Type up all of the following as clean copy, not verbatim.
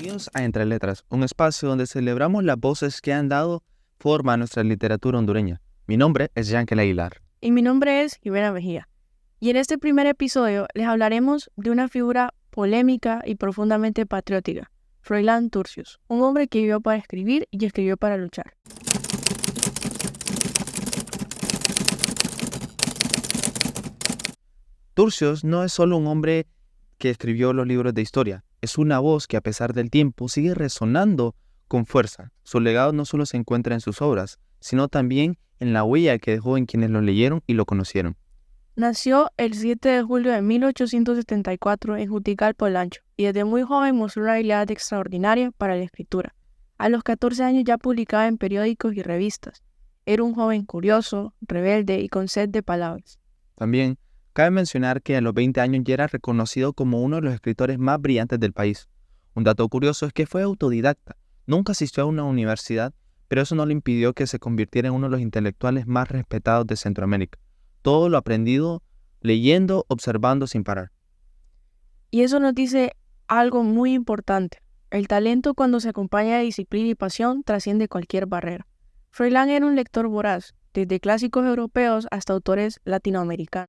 Bienvenidos a Entre Letras, un espacio donde celebramos las voces que han dado forma a nuestra literatura hondureña. Mi nombre es Yankel Aguilar. Y mi nombre es Jimena Mejía. Y en este primer episodio les hablaremos de una figura polémica y profundamente patriótica, Froilán Turcios, un hombre que vivió para escribir y escribió para luchar. Turcios no es solo un hombre que escribió los libros de historia, es una voz que a pesar del tiempo sigue resonando con fuerza. Su legado no solo se encuentra en sus obras, sino también en la huella que dejó en quienes lo leyeron y lo conocieron. Nació el 7 de julio de 1874 en Juticalpa, Olancho, y desde muy joven mostró una habilidad extraordinaria para la escritura. A los 14 años ya publicaba en periódicos y revistas. Era un joven curioso, rebelde y con sed de palabras. También cabe mencionar que a los 20 años ya era reconocido como uno de los escritores más brillantes del país. Un dato curioso es que fue autodidacta, nunca asistió a una universidad, pero eso no le impidió que se convirtiera en uno de los intelectuales más respetados de Centroamérica. Todo lo aprendido leyendo, observando sin parar. Y eso nos dice algo muy importante. El talento, cuando se acompaña de disciplina y pasión, trasciende cualquier barrera. Froilán era un lector voraz, desde clásicos europeos hasta autores latinoamericanos.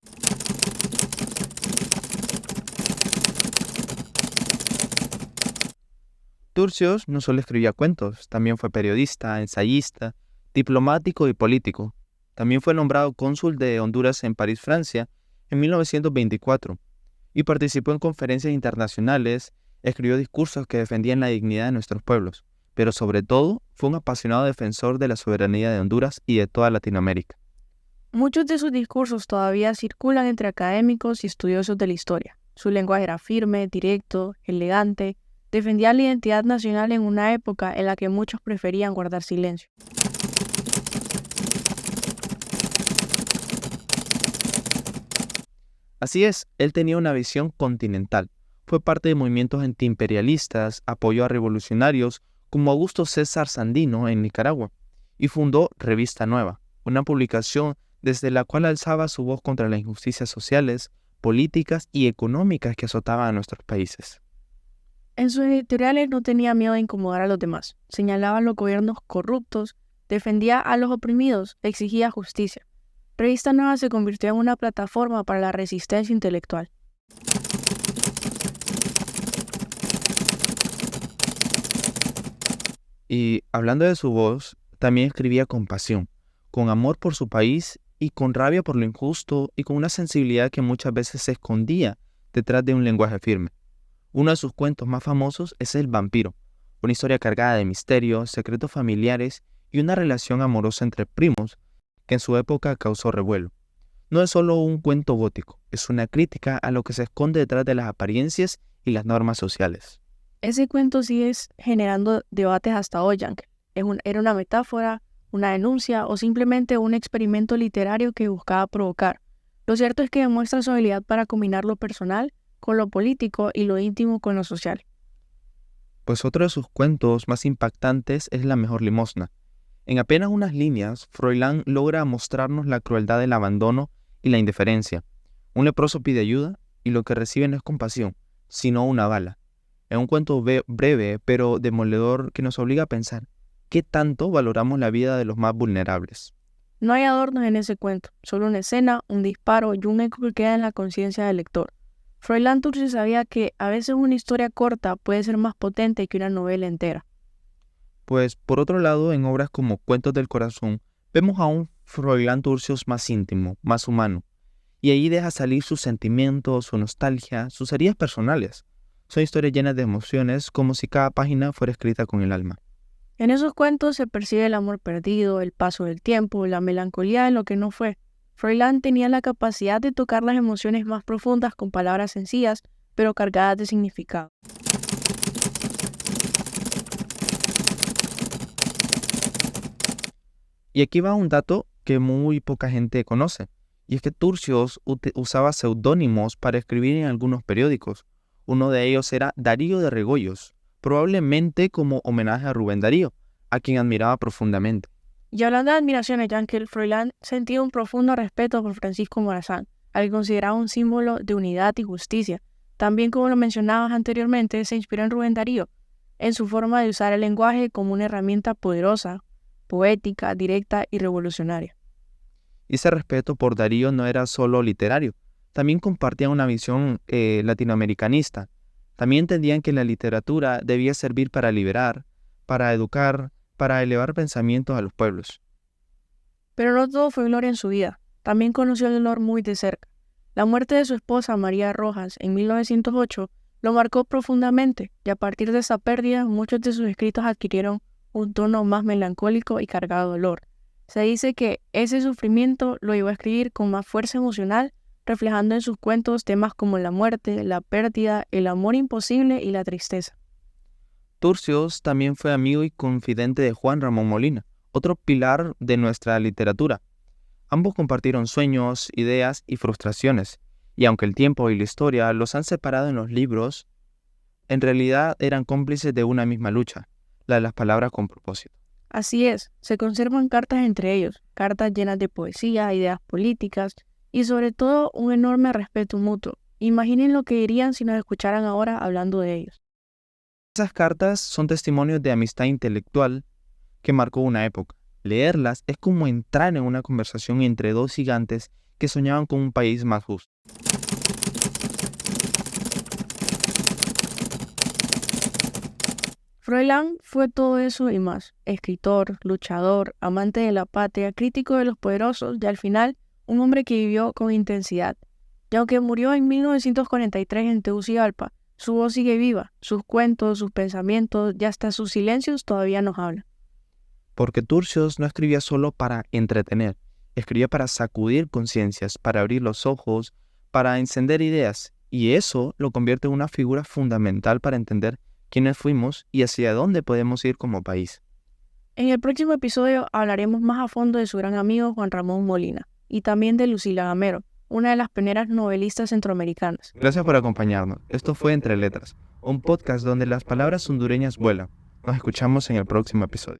Turcios no solo escribía cuentos, también fue periodista, ensayista, diplomático y político. También fue nombrado cónsul de Honduras en París, Francia, en 1924, y participó en conferencias internacionales, escribió discursos que defendían la dignidad de nuestros pueblos, pero sobre todo fue un apasionado defensor de la soberanía de Honduras y de toda Latinoamérica. Muchos de sus discursos todavía circulan entre académicos y estudiosos de la historia. Su lenguaje era firme, directo, elegante, defendía la identidad nacional en una época en la que muchos preferían guardar silencio. Así es, él tenía una visión continental. Fue parte de movimientos antiimperialistas, apoyó a revolucionarios como Augusto César Sandino en Nicaragua y fundó Revista Nueva, una publicación desde la cual alzaba su voz contra las injusticias sociales, políticas y económicas que azotaban a nuestros países. En sus editoriales no tenía miedo de incomodar a los demás, señalaba a los gobiernos corruptos, defendía a los oprimidos, exigía justicia. Revista Nueva se convirtió en una plataforma para la resistencia intelectual. Y hablando de su voz, también escribía con pasión, con amor por su país y con rabia por lo injusto y con una sensibilidad que muchas veces se escondía detrás de un lenguaje firme. Uno de sus cuentos más famosos es El vampiro, una historia cargada de misterios, secretos familiares y una relación amorosa entre primos que en su época causó revuelo. No es solo un cuento gótico, es una crítica a lo que se esconde detrás de las apariencias y las normas sociales. Ese cuento sigue generando debates hasta hoy, Yankel. Era una metáfora, una denuncia o simplemente un experimento literario que buscaba provocar. Lo cierto es que demuestra su habilidad para combinar lo personal con lo político y lo íntimo con lo social. Pues otro de sus cuentos más impactantes es La mejor limosna. En apenas unas líneas, Froilán logra mostrarnos la crueldad del abandono y la indiferencia. Un leproso pide ayuda y lo que recibe no es compasión, sino una bala. Es un cuento breve pero demoledor que nos obliga a pensar qué tanto valoramos la vida de los más vulnerables. No hay adornos en ese cuento, solo una escena, un disparo y un eco que queda en la conciencia del lector. Froilán Turcios sabía que a veces una historia corta puede ser más potente que una novela entera. Pues por otro lado, en obras como Cuentos del Corazón, vemos a un Froilán Turcios más íntimo, más humano, y ahí deja salir sus sentimientos, su nostalgia, sus heridas personales. Son historias llenas de emociones, como si cada página fuera escrita con el alma. En esos cuentos se percibe el amor perdido, el paso del tiempo, la melancolía de lo que no fue. Froilán tenía la capacidad de tocar las emociones más profundas con palabras sencillas, pero cargadas de significado. Y aquí va un dato que muy poca gente conoce, y es que Turcios usaba seudónimos para escribir en algunos periódicos. Uno de ellos era Darío de Regoyos, probablemente como homenaje a Rubén Darío, a quien admiraba profundamente. Y hablando de admiraciones, Yankel, Froilán sentía un profundo respeto por Francisco Morazán, al que consideraba un símbolo de unidad y justicia. También, como lo mencionabas anteriormente, se inspiró en Rubén Darío. en su forma de usar el lenguaje como una herramienta poderosa, poética, directa y revolucionaria. Y ese respeto por Darío no era solo literario, también compartía una visión latinoamericanista. También entendían que la literatura debía servir para liberar, para educar, para elevar pensamientos a los pueblos. Pero no todo fue gloria en su vida. También conoció el dolor muy de cerca. La muerte de su esposa María Rojas en 1908 lo marcó profundamente, y a partir de esa pérdida muchos de sus escritos adquirieron un tono más melancólico y cargado de dolor. Se dice que ese sufrimiento lo llevó a escribir con más fuerza emocional, reflejando en sus cuentos temas como la muerte, la pérdida, el amor imposible y la tristeza. Turcios también fue amigo y confidente de Juan Ramón Molina, otro pilar de nuestra literatura. Ambos compartieron sueños, ideas y frustraciones, y aunque el tiempo y la historia los han separado en los libros, en realidad eran cómplices de una misma lucha, la de las palabras con propósito. Así es, se conservan cartas entre ellos, cartas llenas de poesía, ideas políticas y sobre todo un enorme respeto mutuo. Imaginen lo que dirían si nos escucharan ahora hablando de ellos. Esas cartas son testimonios de amistad intelectual que marcó una época. Leerlas es como entrar en una conversación entre dos gigantes que soñaban con un país más justo. Froilán fue todo eso y más: escritor, luchador, amante de la patria, crítico de los poderosos y al final un hombre que vivió con intensidad. Y aunque murió en 1943 en Tegucigalpa, su voz sigue viva, sus cuentos, sus pensamientos y hasta sus silencios todavía nos hablan. Porque Turcios no escribía solo para entretener, escribía para sacudir conciencias, para abrir los ojos, para encender ideas, y eso lo convierte en una figura fundamental para entender quiénes fuimos y hacia dónde podemos ir como país. En el próximo episodio hablaremos más a fondo de su gran amigo Juan Ramón Molina y también de Lucila Gamero, una de las pioneras novelistas centroamericanas. Gracias por acompañarnos. Esto fue Entre Letras, un podcast donde las palabras hondureñas vuelan. Nos escuchamos en el próximo episodio.